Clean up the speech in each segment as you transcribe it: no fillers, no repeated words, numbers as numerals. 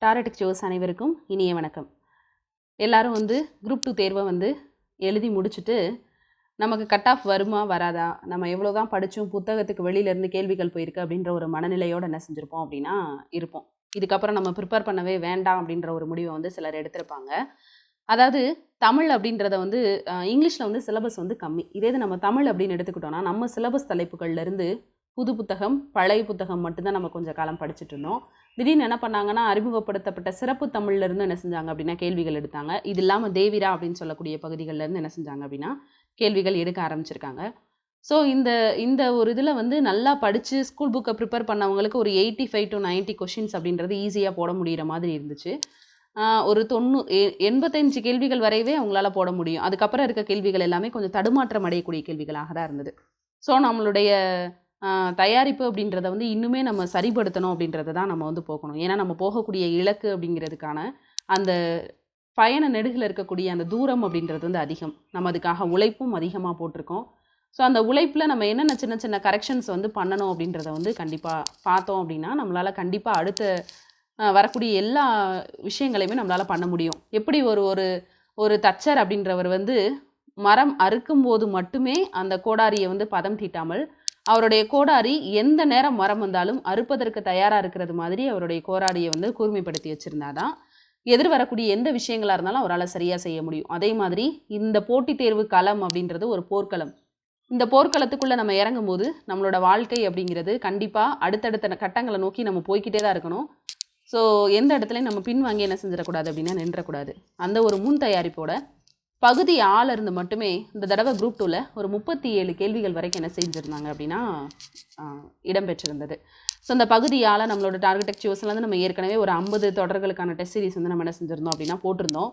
டாரடிக் Jose அனைவருக்கும் இனிய வணக்கம். எல்லாரும் குரூப் 2 தேர்வை எழுதி முடிச்சுட்டு நமக்கு கட் ஆஃப் வருமா வராதா, நம்ம எவ்வளோ தான் படித்தோம், புத்தகத்துக்கு வெளியிலேருந்து கேள்விகள் போயிருக்கு அப்படின்ற ஒரு மனநிலையோடு என்ன செஞ்சுருப்போம் அப்படின்னா இருப்போம். இதுக்கப்புறம் நம்ம ப்ரிப்பேர் பண்ணவே வேண்டாம் அப்படின்ற ஒரு முடிவை சிலர் எடுத்திருப்பாங்க. அதாவது தமிழ் அப்படின்றத இங்கிலீஷில் சிலபஸ் கம்மி. இதே இது நம்ம தமிழ் அப்படின்னு எடுத்துக்கிட்டோம்னா நம்ம சிலபஸ் தலைப்புகள்லேருந்து புது புத்தகம் பழைய புத்தகம் மட்டும்தான் நம்ம கொஞ்சம் காலம் படிச்சுட்டு இருந்தோம். திடீர்னு என்ன பண்ணாங்கன்னா அறிமுகப்படுத்தப்பட்ட சிறப்பு தமிழ்லேருந்து என்ன செஞ்சாங்க அப்படின்னா கேள்விகள் எடுத்தாங்க. இது இல்லாமல் தேவிரா அப்படின்னு சொல்லக்கூடிய பகுதிகளிலேருந்து என்ன செஞ்சாங்க அப்படின்னா கேள்விகள் எடுக்க ஆரம்பிச்சிருக்காங்க. ஸோ இந்த ஒரு இதில் நல்லா படித்து ஸ்கூல் புக்கை ப்ரிப்பேர் பண்ணவங்களுக்கு ஒரு 85 to 90 கொஷின்ஸ் அப்படின்றது ஈஸியாக போட முடிகிற மாதிரி இருந்துச்சு. ஒரு 85 கேள்விகள் வரைவே அவங்களால போட முடியும். அதுக்கப்புறம் இருக்க கேள்விகள் எல்லாமே கொஞ்சம் தடுமாற்றம் அடையக்கூடிய கேள்விகளாக தான் இருந்தது. ஸோ நம்மளுடைய தயாரிப்பு அப்படின்றத இன்னுமே நம்ம சரிப்படுத்தணும் அப்படின்றத தான் நம்ம போகணும். ஏன்னா நம்ம போகக்கூடிய இலக்கு அப்படிங்கிறதுக்கான அந்த பயண நெடுகில் இருக்கக்கூடிய அந்த தூரம் அப்படின்றது அதிகம். நம்ம அதுக்காக உழைப்பும் அதிகமாக போட்டிருக்கோம். ஸோ அந்த உழைப்பில் நம்ம என்னென்ன சின்ன சின்ன கரெக்ஷன்ஸ் பண்ணணும் அப்படின்றத கண்டிப்பாக பார்த்தோம் அப்படின்னா நம்மளால் கண்டிப்பாக அடுத்த வரக்கூடிய எல்லா விஷயங்களையுமே நம்மளால் பண்ண முடியும். எப்படி ஒரு தச்சர் அப்படின்றவர் மரம் அறுக்கும் போது மட்டுமே அந்த கோடாரியை பதம் தீட்டாமல் அவருடைய கோடாரி எந்த நேரம் மரம் வந்தாலும் அறுப்பதற்கு தயாராக இருக்கிறது மாதிரி அவருடைய கோடாரியை கூர்மைப்படுத்தி வச்சுருந்தாதான் எதிர்வரக்கூடிய எந்த விஷயங்களாக இருந்தாலும் அவரால் சரியாக செய்ய முடியும். அதே மாதிரி இந்த போட்டித் தேர்வு களம் அப்படின்றது ஒரு போர்க்களம். இந்த போர்க்களத்துக்குள்ளே நம்ம இறங்கும் போது நம்மளோட வாழ்க்கை அப்படிங்கிறது கண்டிப்பாக அடுத்தடுத்த கட்டங்களை நோக்கி நம்ம போய்கிட்டே தான் இருக்கணும். ஸோ எந்த இடத்துலையும் நம்ம பின்வாங்கி என்ன செஞ்சிடக்கூடாது அப்படின்னா நின்றக்கூடாது. அந்த ஒரு முன் தயாரிப்போட பகுதி ஆள் இருந்து மட்டுமே இந்த தடவை குரூப் 2ல் ஒரு 37 கேள்விகள் வரைக்கும் என்ன செஞ்சுருந்தாங்க அப்படின்னா இடம்பெற்றிருந்தது. ஸோ அந்த பகுதி ஆளை நம்மளோட டார்கெட் ஜோஸ்லேருந்து நம்ம ஏற்கனவே ஒரு 50 தொடர்களுக்கான டெஸ்ட் சீரிஸ் நம்ம என்ன செஞ்சுருந்தோம் அப்படின்னா போட்டிருந்தோம்.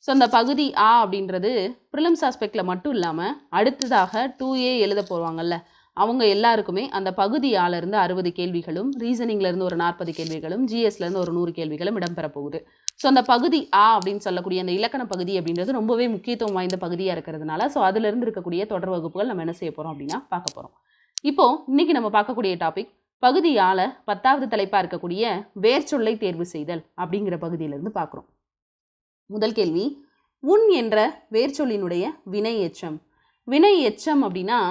ஸோ அந்த பகுதி ஆ அப்படின்றது ப்ரிலிம்ஸ் ஆஸ்பெக்டில் மட்டும் இல்லாமல் அடுத்ததாக 2A எழுத போவாங்கல்ல அவங்க எல்லாருக்குமே அந்த பகுதி ஆளிருந்து 60 கேள்விகளும் ரீசனிங்லேருந்து ஒரு 40 கேள்விகளும் ஜிஎஸ்லேருந்து ஒரு 100 கேள்விகளும் இடம்பெற போகுது. ஸோ அந்த பகுதி ஆ அப்படின்னு சொல்லக்கூடிய அந்த இலக்கண பகுதி அப்படின்றது ரொம்பவே முக்கியத்துவம் வாய்ந்த பகுதியாக இருக்கிறதுனால ஸோ அதிலிருந்து இருக்கக்கூடிய தொடர் வகுப்புகள் நம்ம என்ன செய்ய போகிறோம் அப்படின்னா பார்க்க போகிறோம். இப்போது இன்றைக்கி நம்ம பார்க்கக்கூடிய டாபிக் பகுதி ஆல 10வது தலைப்பாக இருக்கக்கூடிய வேர்ச்சொல்லை தேர்வு செய்தல் அப்படிங்கிற பகுதியிலேருந்து பார்க்குறோம். முதல் கேள்வி, உன் என்ற வேர்ச்சொல்லினுடைய வினை எச்சம். வினை எச்சம் அப்படின்னா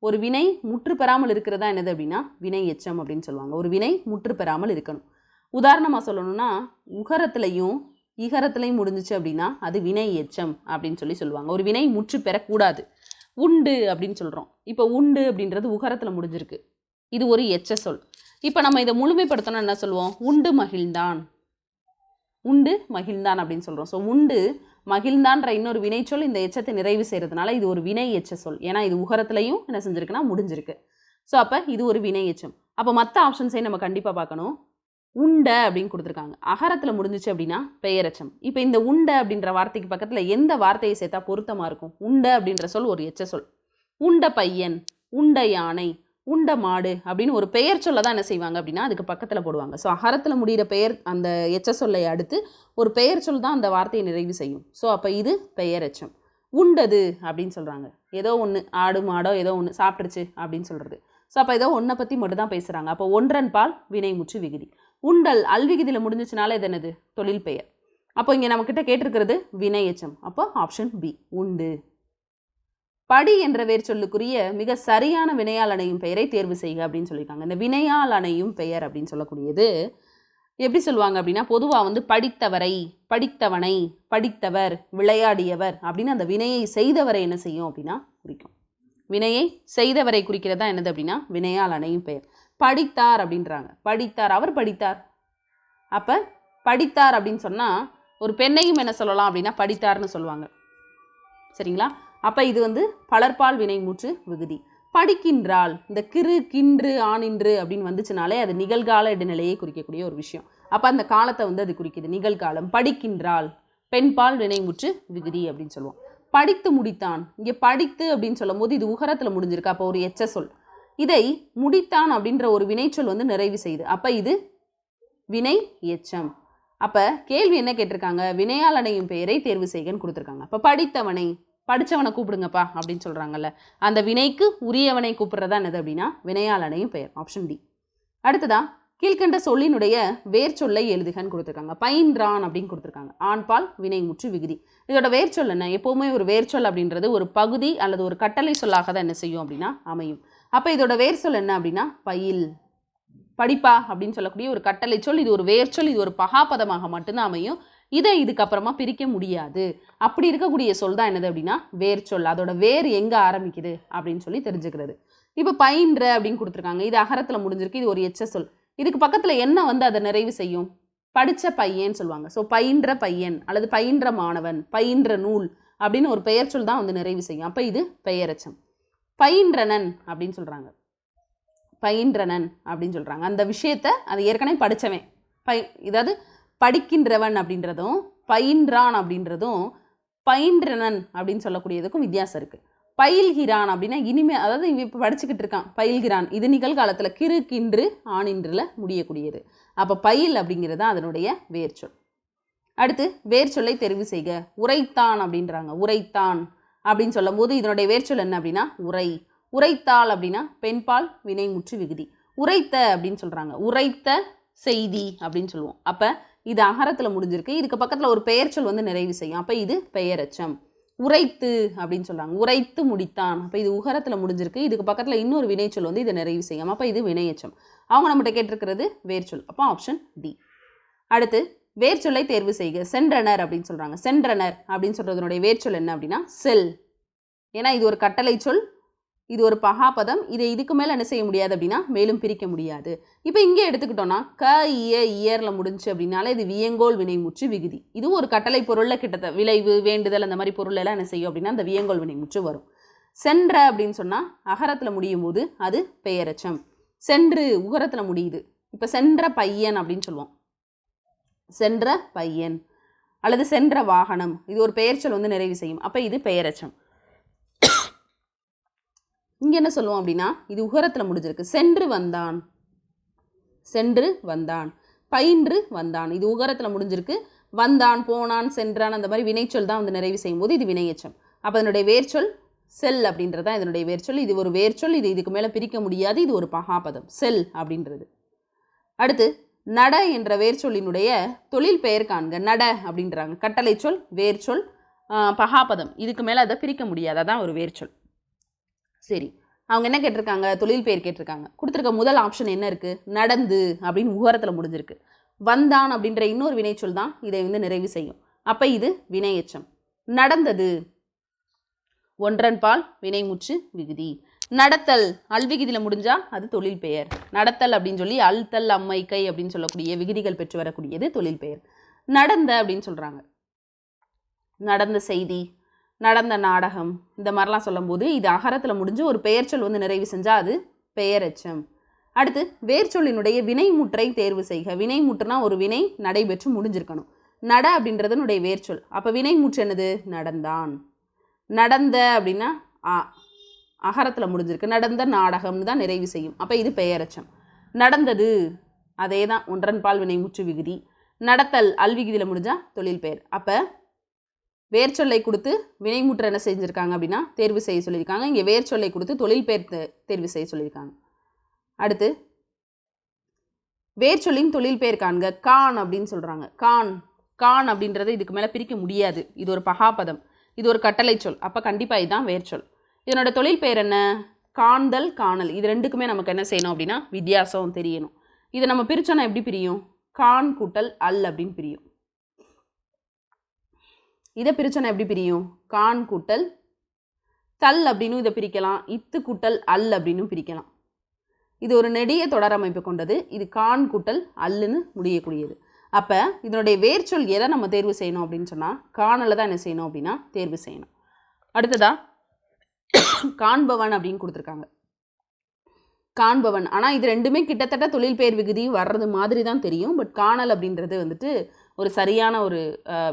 ஒரு வினை முற்று பெறாமல் இருக்கிறதா என்னது அப்படின்னா வினை எச்சம் அப்படின்னு சொல்லுவாங்க. ஒரு வினை முற்று பெறாமல் இருக்கணும். உதாரணமாக சொல்லணும்னா உகரத்துலையும் இகரத்துலையும் முடிஞ்சிச்சு அப்படின்னா அது வினை எச்சம் அப்படின்னு சொல்லுவாங்க. ஒரு வினை முற்று பெறக்கூடாது. உண்டு அப்படின்னு சொல்கிறோம். இப்போ உண்டு அப்படின்றது உகரத்தில் முடிஞ்சிருக்கு. இது ஒரு எச்ச சொல். இப்போ நம்ம இதை முழுமைப்படுத்தணும் என்ன சொல்லுவோம்? உண்டு மகிழ்ந்தான். உண்டு மகிழ்ந்தான் அப்படின்னு சொல்கிறோம். ஸோ உண்டு மகிழ்ந்தான்ற இன்னொரு வினைச்சொல் இந்த எச்சத்தை நிறைவு செய்கிறதுனால இது ஒரு வினை எச்ச சொல். ஏன்னா இது உகரத்துலையும் என்ன செஞ்சுருக்குன்னா முடிஞ்சிருக்கு. ஸோ அப்போ இது ஒரு வினை எச்சம். அப்போ மற்ற ஆப்ஷன்ஸையும் நம்ம கண்டிப்பாக பார்க்கணும். உண்ட அப்படின்னு கொடுத்துருக்காங்க. அகரத்தில் முடிஞ்சிச்சு அப்படின்னா பெயரெச்சம். இப்போ இந்த உண்ட அப்படின்ற வார்த்தைக்கு பக்கத்தில் எந்த வார்த்தையை சேர்த்தா பொருத்தமாக இருக்கும்? உண்ட அப்படின்ற சொல் ஒரு எச்ச சொல். உண்ட பையன், உண்ட யானை, உண்ட மாடு அப்படின்னு ஒரு பெயர் சொல்ல தான் என்ன செய்வாங்க அப்படின்னா அதுக்கு பக்கத்தில் போடுவாங்க. ஸோ அகரத்தில் முடிகிற பெயர் அந்த எச்ச சொல்லை அடுத்து ஒரு பெயர் சொல் தான் அந்த வார்த்தையை நிறைவு செய்யும். ஸோ அப்போ இது பெயரெச்சம். உண்டது அப்படின்னு சொல்கிறாங்க. ஏதோ ஒன்று ஆடு மாடோ ஏதோ ஒன்று சாப்பிட்ருச்சு அப்படின்னு சொல்கிறது. ஸோ அப்போ ஏதோ ஒன்றை பற்றி மட்டும் தான் பேசுகிறாங்க. அப்போ ஒன்றன் பால் வினைமுற்று விகுதி. உண்டல் அல்விகுதியில் முடிஞ்சிச்சுனால இது என்னது? தொழில் பெயர். அப்போ இங்கே நம்மக்கிட்ட கேட்டிருக்கிறது வினை எச்சம். அப்போ ஆப்ஷன் பி உண்டு. படி என்ற வேர் சொல்லுக்குரிய மிக சரியான வினையால் அணையும் பெயரை தேர்வு செய்க அப்படின்னு சொல்லியிருக்காங்க. இந்த வினையால் அணையும் பெயர் அப்படின்னு சொல்லக்கூடியது எப்படி சொல்லுவாங்க அப்படின்னா பொதுவாக படித்தவரை, படித்தவனை, படித்தவர், விளையாடியவர் அப்படின்னு அந்த வினையை செய்தவரை என்ன செய்யும் அப்படின்னா குறிக்கும். வினையை செய்தவரை குறிக்கிறதா என்னது அப்படின்னா வினையால் அணையும் பெயர். படித்தார் அப்படின்றாங்க. படித்தார், அவர் படித்தார். அப்போ படித்தார் அப்படின்னு சொன்னால் ஒரு பெண்ணையும் என்ன சொல்லலாம் அப்படின்னா படித்தார்னு சொல்லுவாங்க. சரிங்களா? அப்போ இது பலர்பால் வினைமுற்று விகுதி. படிக்கின்றாள், இந்த கிறு கின்று ஆனின்று அப்படின்னு வந்துச்சுனாலே அது நிகழ்கால இடைநிலையை குறிக்கக்கூடிய ஒரு விஷயம். அப்போ அந்த காலத்தை அது குறிக்குது, நிகழ்காலம். படிக்கின்றாள் பெண்பால் வினைமுற்று விகுதி அப்படின்னு சொல்லுவோம். படித்து முடித்தான். இங்கே படித்து அப்படின்னு சொல்லும் போது இது உகரத்தில் முடிஞ்சிருக்கு. அப்போ ஒரு எச்ச சொல். இதை முடித்தான் அப்படின்ற ஒரு வினைச்சொல் நிறைவு செய்யுது. அப்போ இது வினை எச்சம். அப்போ கேள்வி என்ன கேட்டிருக்காங்க? வினையால் அணையும் பெயரை தேர்வு செய்கன்னு கொடுத்துருக்காங்க. அப்போ படித்தவனை, படித்தவனை கூப்பிடுங்கப்பா அப்படின்னு சொல்கிறாங்கல்ல, அந்த வினைக்கு உரியவனை கூப்பிட்றதா என்னது அப்படின்னா வினையால் அணையும் பெயர். Option D. அடுத்ததான் கீழ்கண்ட சொல்லினுடைய வேர் சொல்லை எழுதுகன்னு கொடுத்துருக்காங்க. பயின்றான் அப்படின்னு கொடுத்துருக்காங்க. ஆண்பால் வினைமுற்று விகுதி. இதோட வேர் சொல் என்ன? எப்போவுமே ஒரு வேர் சொல் அப்படின்றது ஒரு பகுதி அல்லது ஒரு கட்டளை சொல்லாக தான் என்ன செய்யும் அப்படின்னா அமையும். அப்போ இதோட வேர் சொல் என்ன அப்படின்னா பயில், படிப்பா அப்படின்னு சொல்லக்கூடிய ஒரு கட்டளை சொல். இது ஒரு வேர் சொல், இது ஒரு பகாபதமாக மட்டும்தான் அமையும். இதை இதுக்கப்புறமா பிரிக்க முடியாது. அப்படி இருக்கக்கூடிய சொல் தான் என்னது அப்படின்னா வேர் சொல். அதோட வேர் எங்கே ஆரம்பிக்குது அப்படின்னு சொல்லி தெரிஞ்சுக்கிறது. இப்போ பயின்ற அப்படின்னு கொடுத்துருக்காங்க. இது அகரத்தில் முடிஞ்சிருக்கு. இது ஒரு எச்ச சொல். இதுக்கு பக்கத்தில் என்ன வந்து அதை நிறைவு செய்யும்? படித்த பையன் சொல்லுவாங்க. ஸோ பயின்ற பையன் அல்லது பயின்ற மாணவன், பயின்ற நூல் அப்படின்னு ஒரு பெயர் சொல் தான் வந்து நிறைவு செய்யும். அப்போ இது பெயரெச்சம். பயின்றனன் அப்படின்னு சொல்கிறாங்க. பயின்றனன் அப்படின்னு சொல்கிறாங்க. அந்த விஷயத்தை அது ஏற்கனவே படித்தவன் இதாவது படிக்கின்றவன் அப்படின்றதும் பயின்றான் அப்படின்றதும் பயின்றனன் அப்படின்னு சொல்லக்கூடியதுக்கும் வித்தியாசம் இருக்குது. பயில்கிறான் அப்படின்னா இனிமே, அதாவது இப்போ படிச்சுக்கிட்டு இருக்கான், பயில்கிறான். இது நிகழ்காலத்தில் கிறு கின்று ஆணின்றில் முடியக்கூடியது. அப்போ பயில் அப்படிங்கிறது தான் அதனுடைய வேர்ச்சொல். அடுத்து வேர்ச்சொல்லை தெரிவு செய்க. உரைத்தான் அப்படின்றாங்க. உரைத்தான் அப்படின்னு சொல்லும் போது இதனுடைய வேர்ச்சொல் என்ன அப்படின்னா உரை. உரைத்தாள் அப்படின்னா பெண்பால் வினைமுற்று விகுதி. உரைத்த அப்படின்னு சொல்கிறாங்க. உரைத்த செய்தி அப்படின்னு சொல்லுவோம். அப்போ இது அகரத்தில் முடிஞ்சிருக்கு. இதுக்கு பக்கத்தில் ஒரு பெயர் சொல் வந்து நிறைவு செய்யும். அப்போ இது பெயரெச்சம். உரைத்து அப்படின்னு சொல்கிறாங்க. உரைத்து முடித்தான். அப்போ இது உகரத்தில் முடிஞ்சிருக்கு. இதுக்கு பக்கத்தில் இன்னொரு வினைச்சொல் வந்து இதை நிறைவு செய்யும். அப்போ இது வினையச்சம். அவங்க நம்மகிட்ட கேட்டிருக்கிறது வேர்ச்சொல். அப்போ ஆப்ஷன் டி. அடுத்து வேர்ச்சொல்லை தேர்வு செய்க. சென்றனர் அப்படின்னு சொல்கிறாங்க. சென்றனர் அப்படின்னு சொல்கிறதுனுடைய வேர்ச்சொல் என்ன அப்படின்னா செல். ஏன்னா இது ஒரு கட்டளை சொல், இது ஒரு பகாபதம். இதை இதுக்கு மேலே என்ன செய்ய முடியாது அப்படின்னா மேலும் பிரிக்க முடியாது. இப்போ இங்கே எடுத்துக்கிட்டோன்னா இயரில் முடிஞ்சு அப்படின்னால இது வியங்கோல் வினைமுற்று விகுதி. இதுவும் ஒரு கட்டளை பொருளில் கிட்டத்தட்ட விளைவு, வேண்டுதல் அந்த மாதிரி பொருள் எல்லாம் என்ன செய்யும் அப்படின்னா அந்த வியங்கோல் வினைமுற்று வரும். சென்ற அப்படின்னு சொன்னால் அகரத்தில் முடியும் போது அது பெயரெச்சம். சென்று உகரத்தில் முடியுது. இப்போ சென்ற பையன் அப்படின்னு சொல்லுவோம். சென்ற பையன் அல்லது சென்ற வாகனம், இது ஒரு பெயர்ச்சொல் வந்து நிறைவு செய்யும். அப்போ இது பெயரெச்சம். இங்கே என்ன சொல்லுவோம் அப்படின்னா இது உகரத்தில் முடிஞ்சிருக்கு. சென்று வந்தான். சென்று வந்தான். பயின்று வந்தான். இது உகரத்தில் முடிஞ்சிருக்கு. வந்தான், போனான், சென்றான் அந்த மாதிரி வினைச்சொல் தான் வந்து நிறைவு செய்யும் போது இது வினையச்சம். அப்போ அதனுடைய வேர்ச்சொல் செல் அப்படின்றது தான் இதனுடைய வேர்ச்சொல். இது ஒரு வேர்ச்சொல், இது இதுக்கு மேலே பிரிக்க முடியாது. இது ஒரு பகாபதம் செல் அப்படின்றது. அடுத்து நட என்ற வேர்ச்சொல்லினுடைய தொழில் பெயர் காண்க. நட அப்படின்றாங்க. கட்டளை சொல், வேர்ச்சொல், பகாபதம். இதுக்கு மேலே அதை பிரிக்க முடியாது. அதான் ஒரு வேர்ச்சொல். சரி, அவங்க என்ன கேட்டிருக்காங்க? தொழில் பெயர் கேட்டிருக்காங்க. கொடுத்துருக்க முதல் ஆப்ஷன் என்ன இருக்குது? நடந்து அப்படின்னு உகரத்தில் முடிஞ்சிருக்கு. வந்தான் அப்படின்ற இன்னொரு வினைச்சொல் தான் இதை வந்து நிறைவு செய்யும். அப்போ இது வினையச்சம். நடந்தது ஒன்றன்பால் வினைமுற்று விகுதி. நடத்தல் அல்விகுதியில் முடிஞ்சால் அது தொழில் பெயர். நடத்தல் அப்படின்னு சொல்லி அல்தல், அம்மை, கை அப்படின்னு சொல்லக்கூடிய விகுதிகள் பெற்று வரக்கூடியது தொழில் பெயர். நடந்த அப்படின்னு சொல்கிறாங்க. நடந்த செய்தி, நடந்த நாடகம் இந்த மாதிரிலாம் சொல்லும்போது இது அகரத்தில் முடிஞ்சு ஒரு பெயர்ச்சொல் வந்து நிறைவு செஞ்சால் அது பெயரெச்சம். அடுத்து வேர்ச்சொல்லினுடைய வினைமுற்றை தேர்வு செய்க. வினைமுற்றுனா ஒரு வினை நடைபெற்று முடிஞ்சிருக்கணும். நட அப்படின்றதனுடைய வேர்ச்சொல். அப்போ வினைமுற்று என்னது? நடந்தான். நடந்த அப்படின்னா அகரத்தில் முடிஞ்சிருக்கு. நடந்த நாடகம்னு தான் நிறைவு செய்யும். அப்போ இது பெயரெச்சம். நடந்தது அதே தான் ஒன்றன்பால் வினைமுற்று விகுதி. நடத்தல் அல்விகுதியில் முடிஞ்சால் தொழில் பெயர். அப்போ வேர்ச்சொல்லை கொடுத்து வினைமுற்று என்ன செஞ்சுருக்காங்க அப்படின்னா தேர்வு செய்ய சொல்லியிருக்காங்க. இங்கே வேர்ச்சொல்லை கொடுத்து தொழில் பெயர் தேர்வு செய்ய சொல்லியிருக்காங்க. அடுத்து வேர்ச்சொல்லின் தொழில் பெயர் காண்க. கான் அப்படின்னு சொல்கிறாங்க. கான் கான் அப்படின்றத இதுக்கு மேலே பிரிக்க முடியாது. இது ஒரு பகாபதம், இது ஒரு கட்டளை சொல். அப்போ கண்டிப்பாக இதுதான் வேர்ச்சொல். இதனோட தொழில் பெயர் என்ன? காண்தல், காணல். இது ரெண்டுக்குமே நமக்கு என்ன செய்யணும் அப்படின்னா வித்தியாசம் தெரியணும். இதை நம்ம பிரித்தோன்னா எப்படி பிரியும்? கான் கூட்டல் அல் அப்படின்னு பிரியும். இதை பிரிச்சோன்னா எப்படி பிரியும்? கான் கூட்டல் தல் அப்படின்னு இதை பிரிக்கலாம். இத்து கூட்டல் அல் அப்படின்னு பிரிக்கலாம். இது ஒரு நெடிய தொடர் அமைப்பு கொண்டது. இது கான் கூட்டல் அல்லுன்னு முடியக்கூடியது. அப்போ இதனுடைய வேர்ச்சொல் எதை நம்ம தேர்வு செய்யணும் அப்படின்னு சொன்னால் காணலை தான் என்ன செய்யணும் அப்படின்னா தேர்வு செய்யணும். அடுத்ததா காண்பவன் அப்படின்னு கொடுத்துருக்காங்க. காண்பவன். ஆனால் இது ரெண்டுமே கிட்டத்தட்ட தொழில் பெயர் விகுதி வர்றது மாதிரி தான் தெரியும். பட் காணல் அப்படின்றது வந்துட்டு ஒரு சரியான ஒரு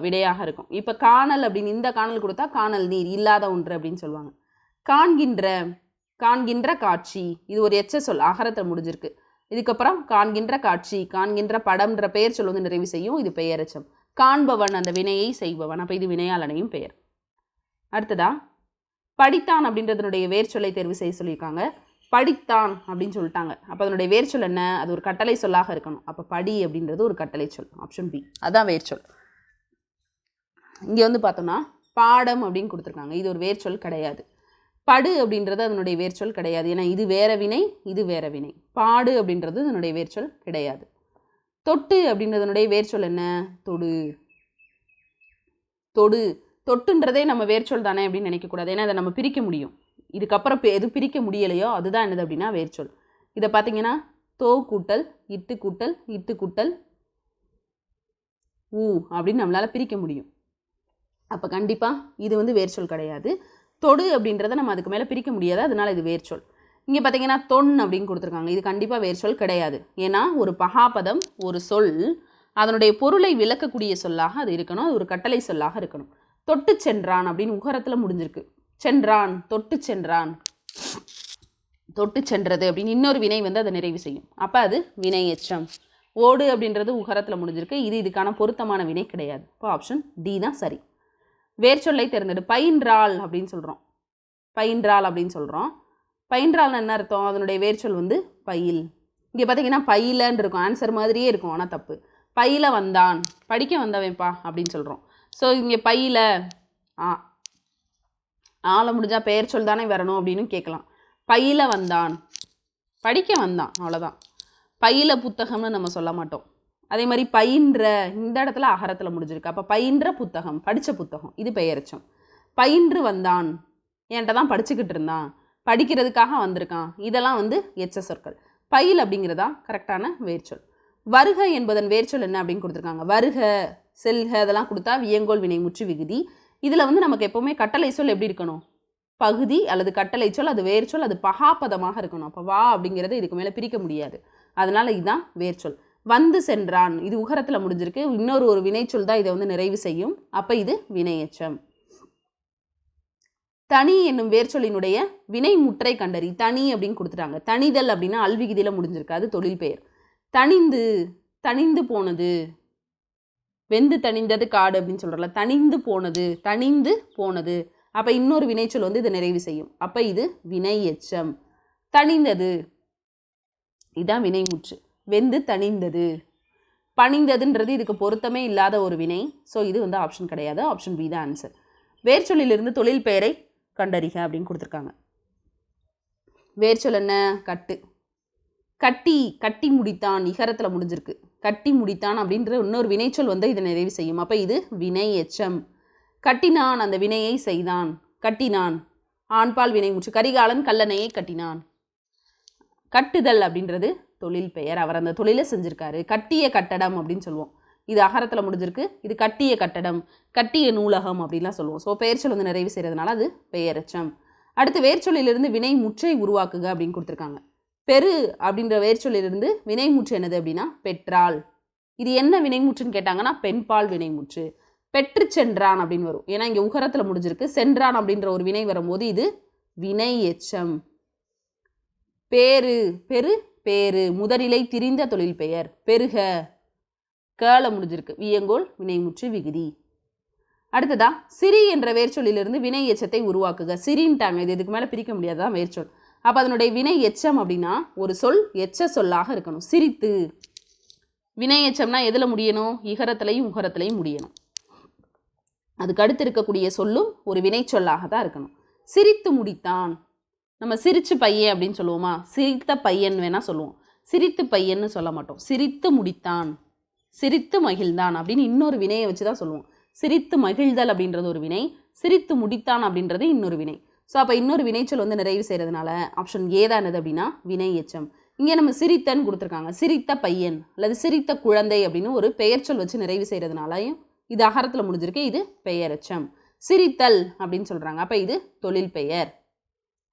விடையாக இருக்கும். இப்போ காணல் அப்படின்னு இந்த காணல் கொடுத்தா காணல் நீர், இல்லாத ஒன்று அப்படின்னு சொல்லுவாங்க. காண்கின்ற காண்கின்ற காட்சி, இது ஒரு எச்ச சொல், அகரத்தில் முடிஞ்சிருக்கு. இதுக்கப்புறம் காண்கின்ற காட்சி, காண்கின்ற படம்ன்ற பெயர் சொல் வந்து நிறைவு செய்யும். இது பெயரெச்சம். காண்பவன் அந்த வினையை செய்பவன். அப்போ இது வினையாளனையும் பெயர். அடுத்ததா படித்தான் அப்படின்றதனுடைய வேர் சொல்லை தேர்வு செய்ய சொல்லியிருக்காங்க. படித்தான் அப்படின்னு சொல்லிட்டாங்க. அப்போ அதனுடைய வேர்ச்சொல் என்ன? அது ஒரு கட்டளை சொல்லாக இருக்கணும். அப்போ படி அப்படின்றது ஒரு கட்டளை சொல். ஆப்ஷன் பி அதான் வேர்ச்சொல். இங்கே வந்து பார்த்தோம்னா பாடம் அப்படின்னு கொடுத்துருக்காங்க. இது ஒரு வேர்ச்சொல் கிடையாது. படு அப்படின்றது அதனுடைய வேர்ச்சொல் கிடையாது. ஏன்னா இது வேற வினை, இது வேற வினை. பாடு அப்படின்றது அதனுடைய வேர்ச்சொல் கிடையாது. தொட்டு அப்படின்றதனுடைய வேர்ச்சொல் என்ன? தொடு. தொடு தொட்டுன்றதே நம்ம வேர்ச்சொல் தானே அப்படின்னு நினைக்கக்கூடாது. ஏன்னா அதை நம்ம பிரிக்க முடியும். இதுக்கப்புறம் எது பிரிக்க முடியலையோ அதுதான் என்னது அப்படின்னா வேர்ச்சொல். இதை பார்த்தீங்கன்னா தோ கூட்டல் இட்டு கூட்டல் இட்டு கூட்டல் ஊ அப்படின்னு நம்மளால் பிரிக்க முடியும். அப்போ கண்டிப்பாக இது வந்து வேர்ச்சொல் கிடையாது. தொடு அப்படின்றத நம்ம அதுக்கு மேலே பிரிக்க முடியாது, அதனால் இது வேர்ச்சொல். இங்கே பார்த்தீங்கன்னா தொன் அப்படின்னு கொடுத்துருக்காங்க. இது கண்டிப்பாக வேர்ச்சொல் கிடையாது. ஏன்னா ஒரு பகாபதம் ஒரு சொல் அதனுடைய பொருளை விளக்கக்கூடிய சொல்லாக அது இருக்கணும். அது ஒரு கட்டளை சொல்லாக இருக்கணும். தொட்டு சென்றான் அப்படின்னு உகரத்தில் முடிஞ்சிருக்கு. சென்றான், தொட்டு சென்றான், தொட்டு சென்றது அப்படின்னு இன்னொரு வினை வந்து அதை நிறைவு செய்யும். அப்போ அது வினை எச்சம். ஓடு அப்படின்றது உகரத்தில் முடிஞ்சிருக்கு. இது இதுக்கான பொருத்தமான வினை கிடையாது. இப்போ ஆப்ஷன் டி தான் சரி. வேர்ச்சொல்லை தேர்ந்தெடு. பயின்றாள் அப்படின்னு சொல்கிறோம். பயின்றாள் அப்படின்னு சொல்கிறோம். பயின்றாள்னு என்ன அர்த்தம்? அதனுடைய வேர்ச்சொல் வந்து பயில். இங்கே பார்த்தீங்கன்னா பயிலன்னு இருக்கும். ஆன்சர் மாதிரியே இருக்கும், ஆனால் தப்பு. பயில வந்தான், படிக்க வந்தவன்ப்பா அப்படின்னு சொல்கிறோம். ஸோ இங்கே பயில ஆள முடிஞ்சால் பெயர் சொல் தானே வரணும் அப்படின்னு கேட்கலாம். பயில வந்தான், படிக்க வந்தான், அவ்வளோதான். பயில புத்தகம்னு நம்ம சொல்ல மாட்டோம். அதே மாதிரி பயின்ற இந்த இடத்துல அகரத்தில் முடிஞ்சிருக்கு. அப்போ பயின்ற புத்தகம், படித்த புத்தகம், இது பெயரெச்சம். பயின்று வந்தான், என்கிட்ட தான் படிச்சுக்கிட்டு இருந்தான், படிக்கிறதுக்காக வந்திருக்கான், இதெல்லாம் வந்து எச்ச சொற்கள். பயில் அப்படிங்கிறதா கரெக்டான வேர்ச்சொல். வருக என்பதன் வேர்ச்சொல் என்ன அப்படின்னு கொடுத்துருக்காங்க. வருக, செல்க அதெல்லாம் கொடுத்தா வியங்கோல் வினை முற்று விகுதி. இதில் வந்து நமக்கு எப்போவுமே கட்டளை சொல் எப்படி இருக்கணும்? பகுதி அல்லது கட்டளை சொல், அது வேர்ச்சொல், அது பகாபதமாக இருக்கணும். அப்போ வா அப்படிங்கிறது இதுக்கு மேலே பிரிக்க முடியாது. அதனால் இதுதான் வேர்ச்சொல். வந்து சென்றான், இது உகரத்தில் முடிஞ்சிருக்கு. இன்னொரு வினைச்சொல் தான் இதை வந்து நிறைவு செய்யும். அப்போ இது வினையெச்சம். தனி என்னும் வேர்ச்சொல்லினுடைய வினை முற்றை கண்டறி. தனி அப்படின்னு கொடுத்துட்டாங்க. தனிதல் அப்படின்னா அல்விகுதியில் முடிஞ்சிருக்கு, அது தொழில் பெயர். தனிந்து, தனிந்து போனது, வெந்து தனிந்தது காடு அப்படின்னு சொல்கிறல, தனிந்து போனது, தனிந்து போனது. அப்போ இன்னொரு வினைச்சொல் வந்து இதை நிறைவு செய்யும். அப்போ இது வினை எச்சம். தனிந்தது, இதுதான் வினைமுற்று. வெந்து தனிந்தது. பணிந்ததுன்றது இதுக்கு பொருத்தமே இல்லாத ஒரு வினை. ஸோ இது வந்து ஆப்ஷன் கிடையாது. ஆப்ஷன் பி தான் ஆன்சர். வேர்ச்சொல்லிலிருந்து தொழில் பெயரை கண்டறிக அப்படின்னு கொடுத்துருக்காங்க. வேர்ச்சொல் என்ன? கட்டு. கட்டி, கட்டி முடித்தான், இகரத்தில் முடிஞ்சிருக்கு. கட்டி முடித்தான் அப்படின்ற இன்னொரு வினைச்சொல் வந்து இதை நிறைவு செய்யும். அப்போ இது வினை எச்சம். கட்டினான், அந்த வினையை செய்தான். கட்டினான், ஆண்பால் வினை முற்று. கரிகாலன் கல்லணையை கட்டினான். கட்டுதல் அப்படின்றது தொழில் பெயர். அவர் அந்த தொழிலை செஞ்சுருக்காரு. கட்டிய கட்டடம் அப்படின்னு சொல்லுவோம். இது அகரத்தில் முடிஞ்சிருக்கு. இது கட்டிய கட்டடம், கட்டிய நூலகம் அப்படின்லாம் சொல்லுவோம். ஸோ பெயர்ச்சொல் வந்து நிறைவு செய்கிறதுனால அது பெயரெச்சம். அடுத்து வேர்ச்சொல்லிலிருந்து வினை முற்றை உருவாக்குக அப்படின்னு கொடுத்துருக்காங்க. பெரு அப்படின்ற வேர்ச்சொல்லிலிருந்து வினைமுற்று என்னது அப்படின்னா பெற்றாள். இது என்ன வினைமுற்றுன்னு கேட்டாங்கன்னா பெண்பால் வினைமுற்று. பெற்று சென்றான் அப்படின்னு வரும். ஏன்னா இங்கே உகரத்தில் முடிஞ்சிருக்கு. சென்றான் அப்படின்ற ஒரு வினை வரும்போது இது வினை எச்சம். பேரு, பெரு, பேரு, முதலிலை திரிந்த தொழில் பெயர். பெருக, கேள முடிஞ்சிருக்கு. வியங்கோல் வினைமுற்று விகுதி. அடுத்ததா சிரி என்ற வேர்ச்சொல்லிலிருந்து வினை எச்சத்தை உருவாக்குக. சிரின்ட்டாங்க, இது இதுக்கு மேலே பிரிக்க முடியாதான் வேர்ச்சொல். அப்போ அதனுடைய வினை எச்சம் அப்படின்னா ஒரு சொல் எச்ச சொல்லாக இருக்கணும். சிரித்து, வினை எச்சம்னா எதில் முடியணும்? இகரத்திலையும் உகரத்திலையும் முடியணும். அதுக்கு அடுத்து இருக்கக்கூடிய சொல்லும் ஒரு வினை சொல்லாக தான் இருக்கணும். சிரித்து முடித்தான், நம்ம சிரிச்சு பையன் அப்படின்னு சொல்லுவோமா? சிரித்த பையன் வேணா சொல்லுவோம். சிரித்து பையன்னு சொல்ல மாட்டோம். சிரித்து முடித்தான், சிரித்து மகிழ்ந்தான் அப்படின்னு இன்னொரு வினையை வச்சு தான் சொல்லுவோம். சிரித்து மகிழ்தல் அப்படின்றது ஒரு வினை, சிரித்து முடித்தான் அப்படின்றது இன்னொரு வினை. ஸோ அப்போ இன்னொரு வினைச்சொல் வந்து நிறைவு செய்கிறதுனால ஆப்ஷன் ஏ தான் என்னது அப்படின்னா வினை எச்சம். இங்கே நம்ம சிரித்தன்னு கொடுத்துருக்காங்க. சிரித்த பையன் அல்லது சிரித்த குழந்தை அப்படின்னு ஒரு பெயர்ச்சொல் வச்சு நிறைவு செய்கிறதுனாலையும் இது அகரத்தில் முடிஞ்சிருக்கு. இது பெயரெச்சம். சிரித்தல் அப்படின்னு சொல்கிறாங்க. அப்போ இது தொழில் பெயர்.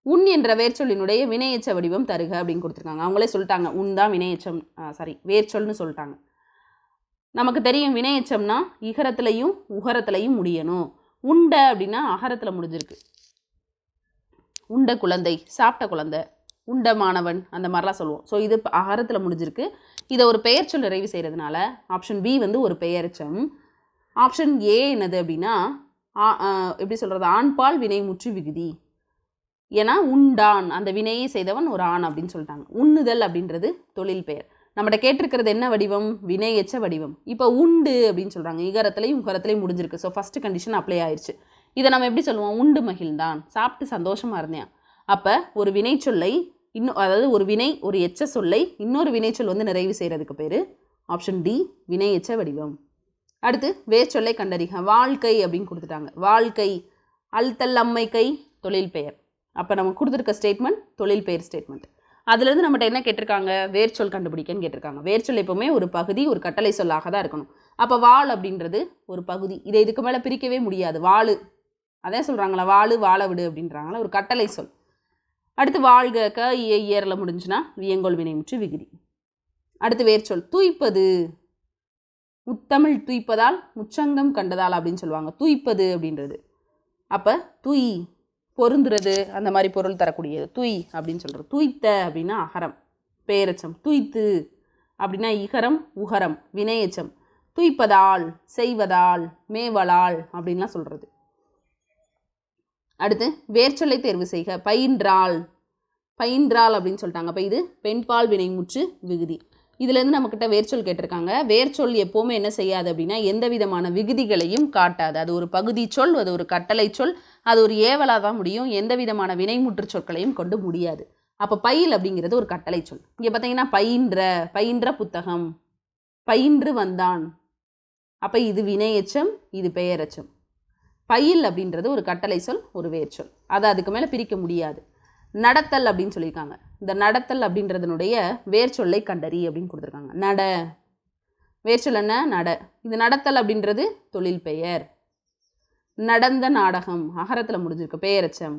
உன் என்ற வேர்ச்சொல்லினுடைய வினையெச்ச வடிவம் தருக அப்படின்னு கொடுத்துருக்காங்க. அவங்களே சொல்லிட்டாங்க உன் தான் வினையெச்சம், வேர்ச்சொல்னு சொல்லிட்டாங்க. நமக்கு தெரியும் வினையெச்சம்னா இகரத்துலையும் உகரத்துலையும் முடியணும். உண்ட அப்படின்னா அகரத்தில் முடிஞ்சிருக்கு. உண்ட குழந்தை, சாப்பிட்ட குழந்தை, உண்ட மாணவன், அந்த மாதிரிலாம் சொல்லுவோம். ஸோ இது அகரத்தில் முடிஞ்சிருக்கு. இதை ஒரு பெயர்ச்சொல் நிறைவு செய்கிறதுனால ஆப்ஷன் பி வந்து ஒரு பெயரெச்சம். ஆப்ஷன் ஏ என்னது அப்படின்னா எப்படி சொல்கிறது? ஆண்பால் வினைமுற்று விகுதி. ஏன்னா உண்டான், அந்த வினையை செய்தவன் ஒரு ஆண் அப்படின்னு சொல்லிட்டாங்க. உண்ணுதல் அப்படின்றது தொழில் பெயர். நம்மகிட்ட கேட்டிருக்கிறது என்ன வடிவம்? வினை எச்ச வடிவம். இப்போ உண்டு அப்படின்னு சொல்கிறாங்க, இகரத்துலையும் உகரத்துலையும் முடிஞ்சிருக்கு. ஸோ ஃபஸ்ட்டு கண்டிஷன் அப்ளை ஆயிடுச்சு. இதை நம்ம எப்படி சொல்லுவோம்? உண்டு மகிழ்ந்தான், சாப்பிட்டு சந்தோஷமாக இருந்தேன். அப்போ ஒரு வினை சொல்லை இன்னும், அதாவது ஒரு வினை ஒரு எச்ச சொல்லை இன்னொரு வினைச்சொல் வந்து நிறைவு செய்கிறதுக்கு பேர் ஆப்ஷன் டி வினை எச்ச வடிவம். அடுத்து வேர்ச்சொல்லை கண்டறிக. வாழ்க்கை அப்படின்னு கொடுத்துட்டாங்க. வாழ்க்கை, அல்தல் அம்மை கை தொழில் பெயர். அப்போ நம்ம கொடுத்துருக்க ஸ்டேட்மெண்ட் தொழில் பெயர் ஸ்டேட்மெண்ட். அதுலேருந்து நம்மகிட்ட என்ன கேட்டிருக்காங்க? வேர்ச்சொல் கண்டுபிடிக்கன்னு கேட்டிருக்காங்க. வேர்ச்சொல் எப்போவுமே ஒரு பகுதி, ஒரு கட்டளை சொல்லாக தான் இருக்கணும். அப்போ வாழ் அப்படின்றது ஒரு பகுதி, இதை இதுக்கு மேலே பிரிக்கவே முடியாது. வாழு, அதே சொல்கிறாங்களா, வாழு வாழ விடு அப்படின்றாங்களா, ஒரு கட்டளை சொல். அடுத்து வாழ்க, க இயரில் முடிஞ்சுன்னா வியங்கோல் வினைமுற்று விகுதி. அடுத்து வேர்ச்சொல் தூய்ப்பது, முத்தமிழ் தூய்ப்பதால் முச்சங்கம் கண்டதால் அப்படின்னு சொல்லுவாங்க. தூய்ப்பது அப்படின்றது அப்போ தூய், பொருந்துறது, அந்த மாதிரி பொருள் தரக்கூடியது தூய் அப்படின்னு சொல்கிறது. தூய்த்த அப்படின்னா அகரம் பெயரெச்சம். தூய்த்து அப்படின்னா இகரம் உகரம் வினையெச்சம். தூய்ப்பதால், செய்வதால், மேவலால் அப்படின்லாம் சொல்கிறது. அடுத்து வேர்ச்சொல்லை தேர்வு செய்க. பயின்றால், பயின்றால் அப்படின்னு சொல்லிட்டாங்க. அப்போ இது பெண்பால் வினைமுற்று விகுதி. இதுலேருந்து நம்மக்கிட்ட வேர்ச்சொல் கேட்டிருக்காங்க. வேர்ச்சொல் எப்போவுமே என்ன செய்யாது அப்படின்னா எந்த விதமான விகுதிகளையும் காட்டாது. அது ஒரு பகுதி சொல், அது ஒரு கட்டளை சொல், அது ஒரு ஏவலாக தான் முடியும். எந்த விதமான வினைமுற்று சொற்களையும் கொண்டு முடியாது. அப்போ பயில் அப்படிங்கிறது ஒரு கட்டளை சொல். இங்கே பார்த்தீங்கன்னா பயின்ற, பயின்ற புத்தகம், பயின்று வந்தான். அப்போ இது வினையெச்சம், இது பெயரெச்சம். பயில் அப்படின்றது ஒரு கட்டளை சொல், ஒரு வேர்ச்சொல். அதை அதுக்கு மேலே பிரிக்க முடியாது. நடத்தல் அப்படின்னு சொல்லியிருக்காங்க. இந்த நடத்தல் அப்படின்றதனுடைய வேர்ச்சொல்லை கண்டறி அப்படின்னு கொடுத்துருக்காங்க. நட, வேர்ச்சொல் என்ன? நட. இது நடத்தல் அப்படின்றது தொழில் பெயர். நடந்த நாடகம் அகரத்தில் முடிஞ்சிருக்கு, பெயரெச்சம்.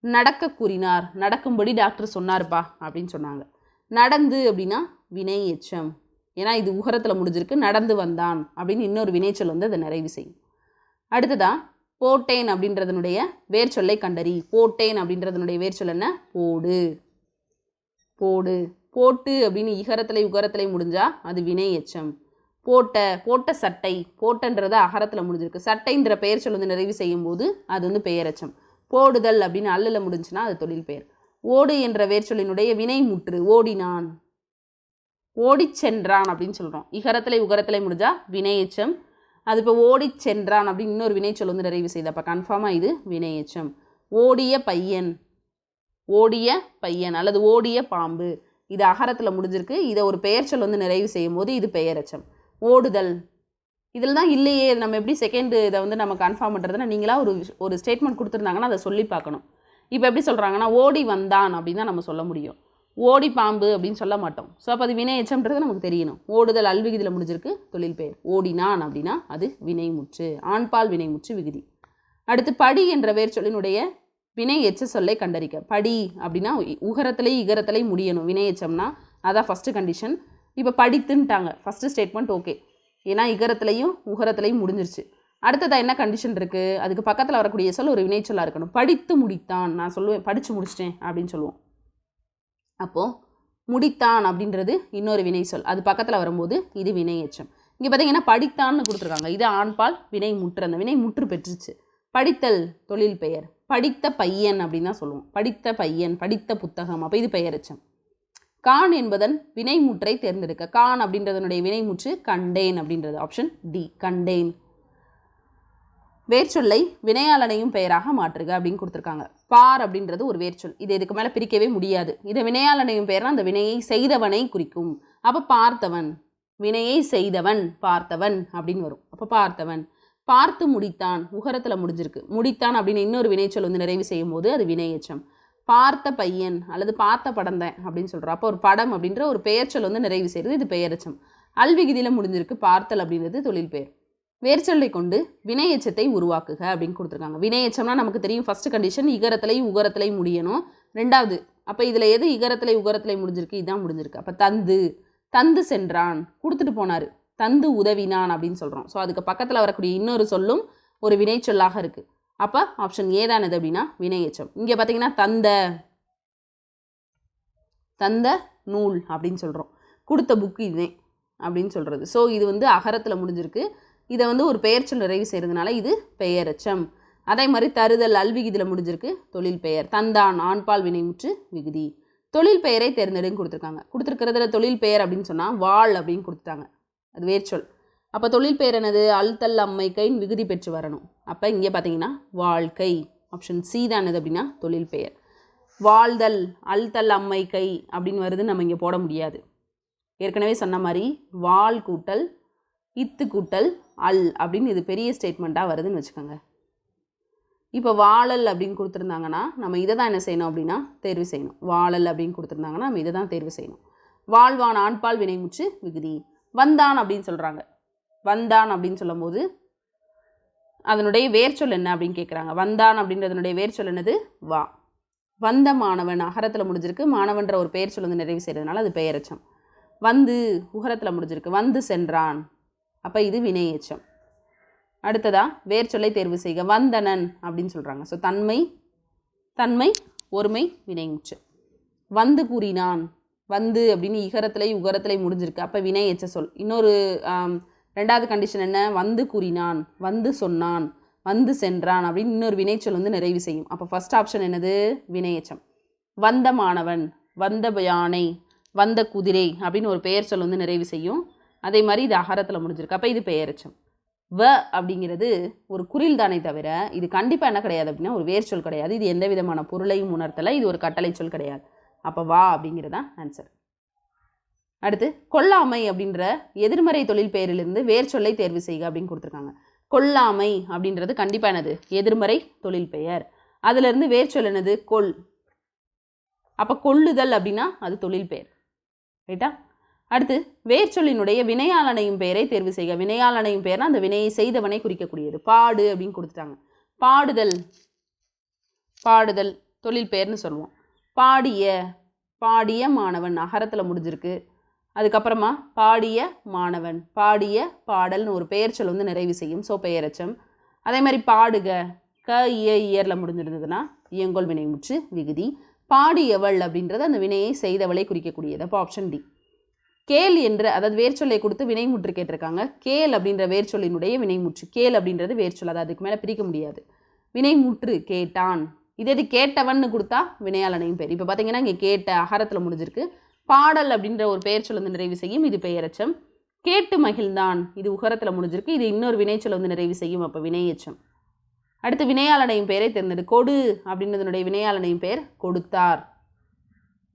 நடக்க கூறினார், நடக்கும்படி டாக்டர் சொன்னார்ப்பா அப்படின்னு சொன்னாங்க. நடந்து அப்படின்னா வினை எச்சம், ஏன்னா இது உகரத்தில் முடிஞ்சிருக்கு. நடந்து வந்தான் அப்படின்னு இன்னொரு வினைச்சொல் வந்து அதை நிறைவு செய்யும். அடுத்ததான் போட்டேன் அப்படின்றதனுடைய வேர்ச்சொல்லை கண்டறி. போட்டேன் அப்படின்றதனுடைய வேர்ச்சொல் என்ன? போடு, போடு. போட்டு அப்படின்னு இகரத்தில் உகரத்தில் முடிஞ்சா அது வினை எச்சம். போட்ட, போட்ட சட்டை, போட்டன்றது அகரத்தில் முடிஞ்சிருக்கு. சட்டைன்ற பெயர் சொல் வந்து நிறைவு செய்யும் போது அது வந்து பெயரெச்சம். போடுதல் அப்படின்னு அல்லில் முடிஞ்சுன்னா அது தொழில் பெயர். ஓடு என்ற வேர்ச்சொல்லினுடைய வினை முற்று. ஓடினான், ஓடி சென்றான் அப்படின்னு சொல்கிறோம். இகரத்தில் உகரத்தில் முடிஞ்சா வினையெச்சம். அது இப்போ ஓடி சென்றான் அப்படின்னு இன்னொரு வினைச்சொல் வந்து நிறைவு செய்யுது. அப்போ கன்ஃபார்மாக இது வினையெச்சம். ஓடிய பையன், ஓடிய பையன் அல்லது ஓடிய பாம்பு, இது அகரத்தில் முடிஞ்சிருக்கு. இதை ஒரு பெயர் சொல் வந்து நிறைவு செய்யும் போது இது பெயரெச்சம். ஓடுதல், இதில் தான் இல்லையே, நம்ம எப்படி செகண்ட் இதை வந்து நம்ம கன்ஃபார்ம் பண்ணுறதுன்னா நீங்களா ஒரு ஸ்டேட்மெண்ட் கொடுத்துருந்தாங்கன்னா அதை சொல்லி பார்க்கணும். இப்போ எப்படி சொல்கிறாங்கன்னா ஓடி வந்தான் அப்படின்னு தான் நம்ம சொல்ல முடியும். ஓடி பாம்பு அப்படின்னு சொல்ல மாட்டோம். ஸோ அப்போ அது வினை எச்சம்ன்றது நமக்கு தெரியணும். ஓடுதல் அல்விகுதியில் முடிஞ்சிருக்கு, தொழில் பெயர். ஓடினான் அப்படின்னா அது வினைமுற்று, ஆண்பால் வினைமுற்று விகுதி. அடுத்து படி என்ற வேர்ச்சொல்லினுடைய வினை எச்ச சொல்லை கண்டறிக்க. படி அப்படின்னா உகரத்துலேயும் இகரத்துலேயும் முடியணும். வினை எச்சம்னா அதான் ஃபஸ்ட்டு கண்டிஷன். இப்போ படித்துன்ட்டாங்க, ஃபஸ்ட்டு ஸ்டேட்மெண்ட் ஓகே, ஏன்னா இகரத்துலேயும் உகரத்துலேயும் முடிஞ்சிருச்சு. அடுத்ததாக என்ன கண்டிஷன் இருக்குது? அதுக்கு பக்கத்தில் வரக்கூடிய சொல் ஒரு வினைச்சொல்லாக இருக்கணும். படித்து முடித்தான், நான் சொல்லுவேன் படித்து முடிச்சிட்டேன் அப்படின்னு சொல்லுவோம். அப்போது முடித்தான் அப்படின்றது இன்னொரு வினை சொல், அது பக்கத்தில் வரும்போது இது வினை எச்சம். இங்கே பார்த்தீங்கன்னா படித்தான்னு கொடுத்துருக்காங்க, இது ஆண்பால் வினை முற்று, அந்த வினை முற்று பெற்றுச்சு. படித்தல் தொழில் பெயர். படித்த பையன் அப்படின்னு தான் சொல்லுவோம். படித்த பையன், படித்த புத்தகம், அப்போ இது பெயரெச்சம். கான் என்பதன் வினைமுற்றை தேர்ந்தெடுக்க. கான் அப்படின்றதனுடைய வினைமுற்று கண்டேன் அப்படின்றது ஆப்ஷன் டி, கண்டேன். வேர்ச்சொல்லை வினையாளனையும் பெயராக மாற்றுக அப்படின்னு கொடுத்துருக்காங்க. பார் அப்படின்றது ஒரு வேர்ச்சொல், இதை இதுக்கு மேலே பிரிக்கவே முடியாது. இதை வினையாளனையும் பெயர்னா அந்த வினையை செய்தவனை குறிக்கும். அப்போ பார்த்தவன், வினையை செய்தவன் பார்த்தவன் அப்படின்னு வரும். அப்போ பார்த்தவன். பார்த்து முடித்தான், உகரத்தில் முடிஞ்சிருக்கு. முடித்தான் அப்படின்னு இன்னொரு வினைச்சொல் வந்து நிறைவு செய்யும் போது அது வினையெச்சம். பார்த்த பையன் அல்லது பார்த்த படந்தேன் அப்படின்னு சொல்கிறோம். அப்போ ஒரு படம் அப்படின்ற ஒரு பெயர்ச்சொல் வந்து நிறைவு செய்கிறது, இது பெயரெச்சம். அல்விகுதியில் முடிஞ்சிருக்கு. பார்த்தல் அப்படின்றது தொழில் பெயர். வேர்ச்சொல்லை கொண்டு வினையெச்சத்தை உருவாக்குக அப்படின்னு கொடுத்துருக்காங்க. வினையெச்சம்னா நமக்கு தெரியும், ஃபஸ்ட்டு கண்டிஷன் இகரத்துலையும் உகரத்துலையும் முடியணும். ரெண்டாவது, அப்போ இதில் எது இகரத்துலை உகரத்துலை முடிஞ்சிருக்கு? இதுதான் முடிஞ்சிருக்கு. அப்போ தந்து, தந்து சென்றான், கொடுத்துட்டு போனார். தந்து உதவினான் அப்படின்னு சொல்கிறோம். ஸோ அதுக்கு பக்கத்தில் வரக்கூடிய இன்னொரு சொல்லும் ஒரு வினைச்சொல்லாக இருக்குது. அப்போ ஆப்ஷன் ஏ தான் எது அப்படின்னா வினையெச்சம். இங்கே பார்த்தீங்கன்னா தந்த, தந்த நூல் அப்படின்னு சொல்கிறோம். கொடுத்த புக்கு இதே அப்படின்னு சொல்கிறது. ஸோ இது வந்து அகரத்தில் முடிஞ்சிருக்கு. இதை வந்து ஒரு பெயர்ச்சொல் நிறைவு செய்கிறதுனால இது பெயரெச்சம். அதே மாதிரி தருதல் அல்விகுதியில் முடிஞ்சிருக்கு தொழில் பெயர். தந்தான் ஆண்பால் வினைமுற்று விகுதி. தொழில் பெயரை தேர்ந்தெடுன்னு கொடுத்துருக்காங்க. கொடுத்துருக்கிறதுல தொழில் பெயர் அப்படின்னு சொன்னால் வாழ் அப்படின்னு கொடுத்துட்டாங்க, அது வேர்ச்சொல். அப்போ தொழில் பெயர் என்னது? அல்தல் அம்மை கைன்னு விகுதி பெற்று வரணும். அப்போ இங்கே பார்த்தீங்கன்னா வாழ்க்கை, ஆப்ஷன் சி தான் என்னது அப்படின்னா தொழில் பெயர். வாழ்தல் அல்தல் அம்மை கை அப்படின்னு வருது, நம்ம இங்கே போட முடியாது. ஏற்கனவே சொன்ன மாதிரி வாழ் கூட்டல் இத்து கூட்டல் அல் அப்படின்னு இது பெரிய ஸ்டேட்மெண்ட்டாக வருதுன்னு வச்சுக்கோங்க. இப்போ வாழல் அப்படின்னு கொடுத்துருந்தாங்கன்னா நம்ம இதை தான் என்ன செய்யணும் அப்படின்னா தேர்வு செய்யணும். வாழல் அப்படின்னு கொடுத்துருந்தாங்கன்னா நம்ம இதை தான் தேர்வு செய்யணும். வாழ்வான் ஆண்பால் வினைமுற்று விகுதி. வந்தான் அப்படின்னு சொல்கிறாங்க. வந்தான் அப்படின்னு சொல்லும்போது அதனுடைய வேர்ச்சொல் என்ன அப்படின்னு கேட்குறாங்க. வந்தான் அப்படின்றதனுடைய வேர்ச்சொல் என்னது? வா. வந்த மாணவன் அகரத்தில் முடிஞ்சிருக்கு, மாணவன்ற ஒரு பெயர் சொல் வந்து நிறைவு செய்கிறதுனால அது பெயரெச்சம். வந்து உகரத்தில் முடிஞ்சிருக்கு, வந்து சென்றான், அப்போ இது வினையெச்சம். அடுத்ததா வேர்ச்சொல்லை தேர்வு செய்க. வந்தனன் அப்படின்னு சொல்கிறாங்க. ஸோ தன்மை தன்மை ஒருமை வினைமுற்று. வந்து கூறினான், வந்து அப்படின்னு இகரத்திலே உகரத்திலே முடிஞ்சிருக்கு, அப்போ வினையெச்ச சொல். இன்னொரு ரெண்டாவது கண்டிஷன் என்ன? வந்து கூறினான், வந்து சொன்னான், வந்து சென்றான் அப்படின்னு இன்னொரு வினைச்சொல் வந்து நிறைவு செய்யும். அப்போ ஃபர்ஸ்ட் ஆப்ஷன் என்னது? வினையெச்சம். வந்த மாணவன், வந்த யானை, வந்த குதிரை அப்படின்னு ஒரு பெயர் சொல் வந்து நிறைவு செய்யும். அதே மாதிரி இது அகரத்தில் முடிஞ்சிருக்கு, அப்போ இது பெயரெச்சம். வ அப்படிங்கிறது ஒரு குறில் தானே தவிர இது கண்டிப்பாக என்ன கிடையாது அப்படின்னா ஒரு வேர் சொல் கிடையாது. இது எந்த விதமான பொருளையும் உணர்த்தலை, இது ஒரு கட்டளை சொல் கிடையாது. அப்போ வா அப்படிங்கிறதான் ஆன்சர். அடுத்து கொல்லாமை அப்படின்ற எதிர்மறை தொழில் பெயரிலிருந்து வேர் சொல்லை தேர்வு செய்க அப்படின்னு கொடுத்துருக்காங்க. கொல்லாமை அப்படின்றது கண்டிப்பாக என்னது? எதிர்மறை தொழில் பெயர். அதுலேருந்து வேர் சொல் என்னது? கொல். அப்போ கொள்ளுதல் அப்படின்னா அது தொழில் பெயர், ரைட்டா? அடுத்து வேர்ச்சொல்லினுடைய வினையாளனையும் பெயரை தேர்வு செய்க. வினையாளனையும் பெயர்னா அந்த வினையை செய்தவனை குறிக்கக்கூடியது. பாடு அப்படின்னு கொடுத்துட்டாங்க. பாடுதல், பாடுதல் தொழில் பெயர்னு சொல்லுவோம். பாடிய, பாடிய மாணவன் அகரத்தில் முடிஞ்சிருக்கு. அதுக்கப்புறமா பாடிய மாணவன், பாடிய பாடல்னு ஒரு பெயர் சொல் வந்து நிறைவு செய்யும். ஸோ பெயரெச்சம். அதே மாதிரி பாடுக, க இயரில் முடிஞ்சிருந்ததுன்னா இயங்கோல் வினைமுற்று விகுதி. பாடியவள் அப்படின்றது அந்த வினையை செய்தவளை குறிக்கக்கூடியது. அப்போ ஆப்ஷன் டி. கேள் என்ற, அதாவது வேர்ச்சொல்லை கொடுத்து வினைமுற்று கேட்டிருக்காங்க. கேள் அப்படின்ற வேர்ச்சொல்லினுடைய வினைமுற்று. கேள் அப்படின்றது வேர்ச்சொல், அது அதுக்கு மேலே பிரிக்க முடியாது. வினைமுற்று கேட்டான். இதே கேட்டவன் கொடுத்தா வினையாளனையும் பேர். இப்போ பார்த்தீங்கன்னா இங்கே கேட்ட அகரத்தில் முடிஞ்சிருக்கு. பாடல் அப்படின்ற ஒரு பெயர் சொல் வந்து நிறைவு செய்யும், இது பெயரெச்சம். கேட்டு மகிழ்ந்தான், இது உகரத்தில் முடிஞ்சிருக்கு, இது இன்னொரு வினைச்சொல் வந்து நிறைவு செய்யும், அப்போ வினையெச்சம். அடுத்து வினையாளனையும் பெயரை தேர்ந்தெடு. கொடு அப்படின்றதனுடைய வினையாளனையும் பெயர் கொடுத்தார்.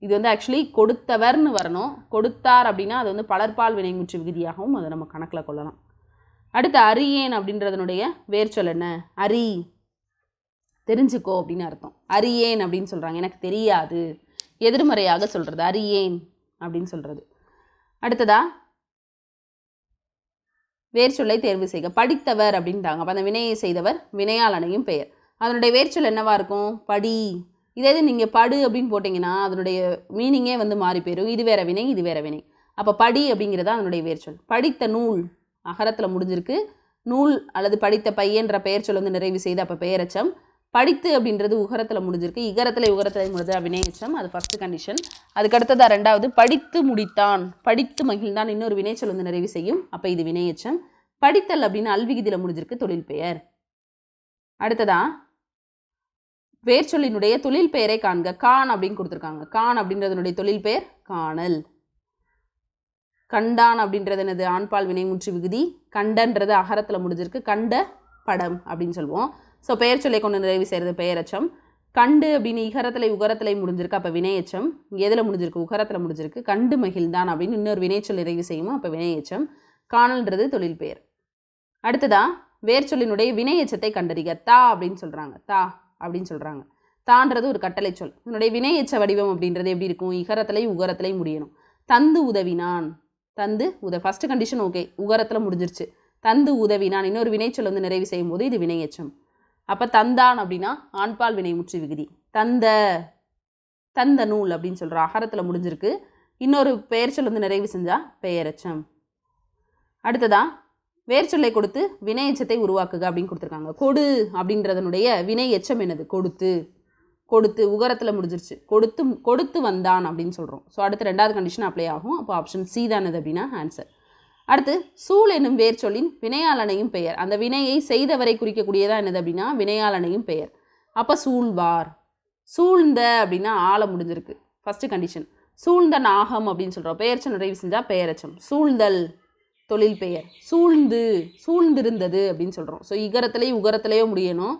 இது வந்து ஆக்சுவலி கொடுத்தவர்னு வரணும். கொடுத்தார் அப்படின்னா அது வந்து பலர்பால் வினைமுற்று விகுதியாகவும் அதை நம்ம கணக்கில் கொள்ளலாம். அடுத்து அறியேன் அப்படின்றதனுடைய வேர்ச்சொல் என்ன? அறி, தெரிஞ்சுக்கோ அப்படின்னு அர்த்தம். அறியேன் அப்படின்னு சொல்கிறாங்க, எனக்கு தெரியாது, எதிர்மறையாக சொல்கிறது அறியேன் அப்படின்னு சொல்கிறது. அடுத்ததா வேர்ச்சொல்லை தேர்வு செய்க. படித்தவர் அப்படின்ட்டாங்க. அப்போ அந்த வினையை செய்தவர் வினையாளனையும் பெயர். அதனுடைய வேர்ச்சொல் என்னவா இருக்கும்? படி. இதே இது நீங்கள் படு அப்படின்னு போட்டிங்கன்னா அதனுடைய மீனிங்கே வந்து மாறி போயிடும். இது வேற வினை, இது வேற வினை. அப்போ படி அப்படிங்கிறதா அதனுடைய வேர்ச்சொல். படித்த நூல் அகரத்தில் முடிஞ்சிருக்கு. நூல் அல்லது படித்த பையன்ற பெயர் சொல் வந்து நிறைவு செய்து, அப்போ பெயரெச்சம். படித்து அப்படின்றது உகரத்தில் முடிஞ்சிருக்கு. இகரத்தில் உகரத்தில் முடிஞ்சது வினையெச்சம், அது ஃபர்ஸ்ட் கண்டிஷன். அதுக்கடுத்ததாக ரெண்டாவது படித்து முடித்தான், படித்து மகிழ்ந்தான் இன்னொரு வினைச்சொல் வந்து நிறைவு செய்யும், அப்போ இது வினையெச்சம். படித்தல் அப்படின்னு அல்விகுதியில் முடிஞ்சிருக்கு, தொழில் பெயர். அடுத்ததா வேர்ச்சொல்லினுடைய தொழில் பெயரை காண்க. கான் அப்படின்னு கொடுத்துருக்காங்க. கான் அப்படின்றதனுடைய தொழில் பெயர் காணல். கண்டான் அப்படின்றது என்னது? ஆண்பால் வினைமுற்று விகுதி. கண்டன்றது அகரத்தில் முடிஞ்சிருக்கு, கண்ட படம் அப்படின்னு சொல்லுவோம். ஸோ பெயர் சொல்லை கொண்டு நிறைவு செய்கிறது பெயரெச்சம். கண்டு அப்படின்னு இகரத்தில் உகரத்தில் முடிஞ்சிருக்கு, அப்போ வினையெச்சம். எதில் முடிஞ்சிருக்கு? உகரத்தில் முடிஞ்சிருக்கு. கண்டு மகிழ்ந்தான் அப்படின்னு இன்னொரு வினைச்சொல் நிறைவு செய்யும், அப்போ வினையெச்சம். காணல்ன்றது தொழில் பெயர். அடுத்ததா வேர்ச்சொல்லினுடைய வினையெச்சத்தை கண்டறிக. தா அப்படின்னு சொல்கிறாங்க. தா அப்படின்னு சொல்கிறாங்க. தான்றது ஒரு கட்டளை சொல். இதனுடைய வினையெச்ச வடிவம் அப்படின்றது எப்படி இருக்கும்? இகரத்திலையும் உகரத்திலையும் முடியணும். தந்து உதவினான், தந்து ஃபர்ஸ்ட் கண்டிஷன் ஓகே, உகரத்தில் முடிஞ்சிருச்சு. தந்து உதவினான் இன்னொரு வினைச்சொல் வந்து நிறைவு செய்யும் போது இது வினையெச்சம். அப்போ தந்தான் அப்படின்னா ஆண்பால் வினைமுற்று விகுதி. தந்த, தந்த நூல் அப்படின்னு சொல்கிற அகரத்தில் முடிஞ்சிருக்கு. இன்னொரு பெயர் சொல் வந்து நிறைவு செஞ்சால் பெயரெச்சம். அடுத்ததா வேர்ச்சொல்லை கொடுத்து வினையெச்சத்தை உருவாக்குக அப்படின்னு கொடுத்துருக்காங்க. கொடு அப்படின்றதனுடைய வினையெச்சம் என்னது? கொடுத்து. கொடுத்து உகரத்தில் முடிஞ்சிருச்சு. கொடுத்து, கொடுத்து வந்தான் அப்படின்னு சொல்கிறோம். ஸோ அடுத்து ரெண்டாவது கண்டிஷன் அப்ளை ஆகும். அப்போ ஆப்ஷன் சி தானது அப்படின்னா ஆன்சர். அடுத்து சூழ் என்னும் வேர் சொல்லின் வினையாளனையும் பெயர். அந்த வினையை செய்தவரை குறிக்கக்கூடியதா என்னது அப்படின்னா வினையாளனையும் பெயர். அப்போ சூழ்வார். சூழ்ந்த அப்படின்னா ஆள முடிஞ்சிருக்கு, ஃபஸ்ட்டு கண்டிஷன். சூழ்ந்த நாகம் அப்படின்னு சொல்கிறோம். பெயர்ச்சொல் நிறைவு செஞ்சால் பெயரச்சம். சூழ்தல் தொழில் பெயர். சூழ்ந்து சூழ்ந்திருந்தது அப்படின்னு சொல்கிறோம். ஸோ இகரத்துலேயும் உகரத்துலேயோ முடியணும்.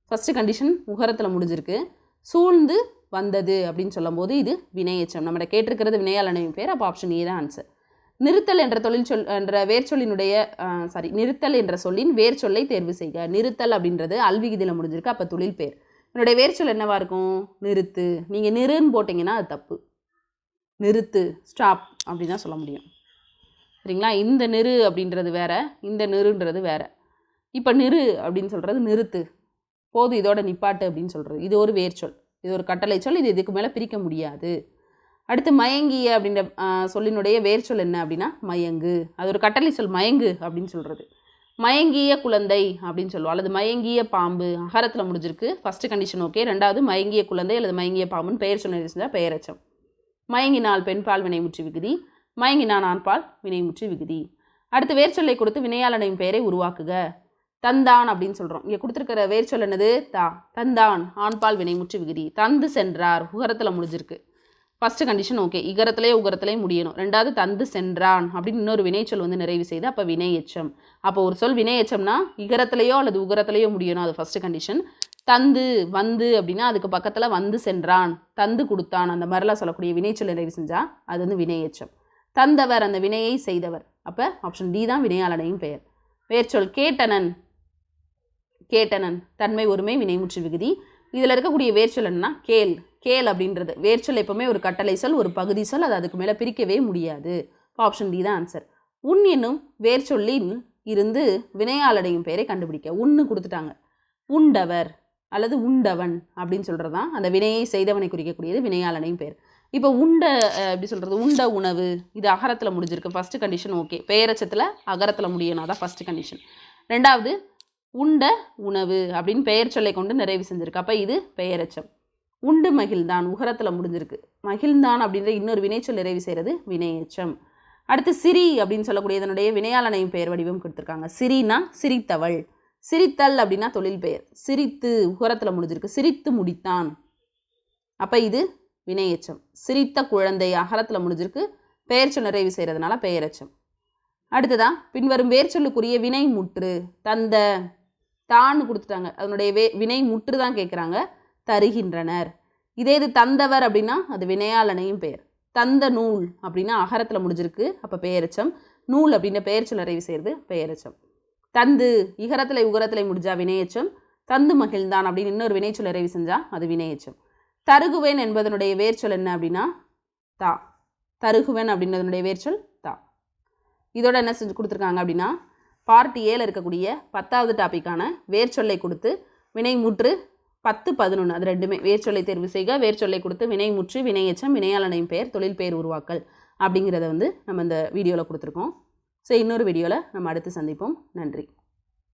ஃபஸ்ட்டு கண்டிஷன் உகரத்தில் முடிஞ்சிருக்கு. சூழ்ந்து வந்தது அப்படின்னு சொல்லும் போது இது வினையச்சம். நம்மகிட்ட கேட்டிருக்கிறது வினையாளனையும் பெயர். அப்போ ஆப்ஷன் ஏ தான் ஆன்சர். நிறுத்தல் என்ற என்ற வேர்ச்சொல்லினுடைய நிறுத்தல் என்ற சொல்லின் வேர் சொல்லை தேர்வு செய்க. நிறுத்தல் அப்படின்றது அல்விகுதியில் முடிஞ்சிருக்கு. அப்போ தொழில் பெயர். என்னுடைய வேர்ச்சொல் என்னவா இருக்கும்? நிறுத்து. நீங்கள் நிறுன்னு போட்டிங்கன்னா அது தப்பு. நிறுத்து, ஸ்டாப் அப்படி தான் சொல்ல முடியும். சரிங்களா? இந்த நிறு அப்படின்றது வேற, இந்த நிறுன்றது வேற. இப்போ நிறு அப்படின்னு சொல்கிறது நிறுத்து, போது இதோட நிப்பாட்டு அப்படின்னு சொல்கிறது. இது ஒரு வேர்ச்சொல், இது ஒரு கட்டளை சொல். இது இதுக்கு மேலே பிரிக்க முடியாது. அடுத்து மயங்கிய அப்படின்ற சொல்லினுடைய வேர்ச்சொல் என்ன அப்படின்னா மயங்கு. அது ஒரு கட்டளை சொல், மயங்கு அப்படின்னு சொல்கிறது. மயங்கிய குழந்தை அப்படின்னு சொல்லுவோம், அல்லது மயங்கிய பாம்பு. அகரத்தில் முடிஞ்சிருக்கு. First condition okay. ரெண்டாவது மயங்கிய குழந்தை அல்லது மயங்கிய பாம்புன்னு பெயர் சொல் செஞ்சால் பெயரச்சம். மயங்கினால் பெண்பால் வினைமுற்று விகுதி, மயங்கினான் ஆண்பால் வினைமுற்று விகுதி. அடுத்து வேர்ச்சொல்லை கொடுத்து வினையாளனையும் பெயரை உருவாக்குக. தந்தான் அப்படின்னு சொல்கிறோம். இங்கே கொடுத்துருக்கிற வேர்ச்சொல் என்னது? தா. தந்தான் ஆண்பால் வினைமுற்று விகுதி. தந்து சென்றார் உகரத்தில் முடிஞ்சிருக்கு. First condition okay. இகரத்துலேயே உகரத்துலேயே முடியணும். ரெண்டாவது தந்து சென்றான் அப்படின்னு இன்னொரு வினைச்சொல் வந்து நிறைவு செய்து அப்போ வினையெச்சம். அப்போ ஒரு சொல் வினையெச்சம்னா இகரத்துலேயோ அல்லது உகரத்துலேயோ முடியணும். அது ஃபஸ்ட்டு கண்டிஷன். தந்து வந்து அப்படின்னா அதுக்கு பக்கத்தில் வந்து சென்றான், தந்து கொடுத்தான், அந்த மாதிரிலாம் சொல்லக்கூடிய வினைச்சொல் நிறைவு செஞ்சால் அது வந்து வினையெச்சம். தந்தவர் அந்த வினையை செய்தவர். அப்போ ஆப்ஷன் டி தான் வினையாளனையும் பெயர். வேர்ச்சொல் கேட்டனன். கேட்டனன் தன்மை ஒருமை வினைமுற்று விகுதி. இதில் இருக்கக்கூடிய வேர்ச்சொல் என்னன்னா கேள். கேள் அப்படின்றது வேர்ச்சொல் எப்பவுமே ஒரு கட்டளை சொல், ஒரு பகுதி சொல். அது அதுக்கு மேலே பிரிக்கவே முடியாது. ஆப்ஷன் டி தான் ஆன்சர். உன் என்னும் வேர்ச்சொல்லின் இருந்து வினையாளனையும் பெயரை கண்டுபிடிக்க. உன்னு கொடுத்துட்டாங்க. உண்டவர் அல்லது உண்டவன் அப்படின்னு சொல்கிறது தான் அந்த வினையை செய்தவனை குறிக்கக்கூடியது வினையாளனையும் பெயர். இப்போ உண்ட எப்படி சொல்கிறது? உண்ட உணவு. இது அகரத்தில் முடிஞ்சிருக்கு. First condition okay. பெயரச்சத்தில் அகரத்தில் முடியணும். அதான் ஃபஸ்ட்டு கண்டிஷன். ரெண்டாவது உண்ட உணவு அப்படின்னு பெயர் சொல்லை கொண்டு நிறைவு செஞ்சிருக்கு. அப்போ இது பெயரச்சம். உண்டு மகிழ்ந்தான் உகரத்தில் முடிஞ்சிருக்கு. மகிழ்ந்தான் அப்படின்ற இன்னொரு வினைச்சொல் நிறைவு செய்கிறது வினையச்சம். அடுத்து சிரி அப்படின்னு சொல்லக்கூடியதனுடைய வினையாளனையும் பெயர் வடிவம் கொடுத்துருக்காங்க. சிரினா சிரித்தவள். சிரித்தல் அப்படின்னா தொழில் பெயர். சிரித்து உகரத்தில் முடிஞ்சிருக்கு. சிரித்து முடித்தான். அப்போ இது வினையச்சம். சிரித்த குழந்தை அகரத்தில் முடிஞ்சிருக்கு. பெயர்ச்சொல் நிறைவு செய்கிறதுனால பெயரச்சம். அடுத்ததான் பின்வரும் வேர்ச்சொல்லுக்குரிய வினை முற்று. தந்த தான்னு கொடுத்துட்டாங்க. அதனுடைய வினை முற்று தான் கேட்குறாங்க. தருகின்றனர். இதே இது தந்தவர் அப்படின்னா அது வினையாளனையும் பெயர். தந்த நூல் அப்படின்னா அகரத்தில் முடிஞ்சிருக்கு. அப்போ பெயரச்சம். நூல் அப்படின்ற பெயர்ச்சொல் நிறைவு செய்கிறது பெயரச்சம். தந்து இகரத்தில் உகரத்தில் முடிஞ்சா வினையச்சம். தந்து மகிழ்ந்தான் அப்படின்னு இன்னொரு வினைச்சொல் நிறைவு செஞ்சால் அது வினையச்சம். தருகுவேன் என்பதனுடைய வேர்ச்சொல் என்ன அப்படின்னா தா. தருகுவேன் அப்படின்றதனுடைய வேர்ச்சொல் தா. இதோட என்ன செஞ்சு கொடுத்துருக்காங்க அப்படின்னா பார்ட் ஏல இருக்கக்கூடிய 10வது டாப்பிக்கான வேர்ச்சொல்லை கொடுத்து வினை முற்று 10, 11 அது ரெண்டுமே வேர்ச்சொல்லை தேர்வு செய்க. வேர்ச்சொல்லை கொடுத்து வினை முற்று, வினையச்சம், வினையாளனையும் பெயர், தொழில் பெயர் உருவாக்கல் அப்படிங்கிறத வந்து நம்ம இந்த வீடியோவில் கொடுத்துருக்கோம். ஸோ இன்னொரு வீடியோவில் நம்ம அடுத்து சந்திப்போம். நன்றி.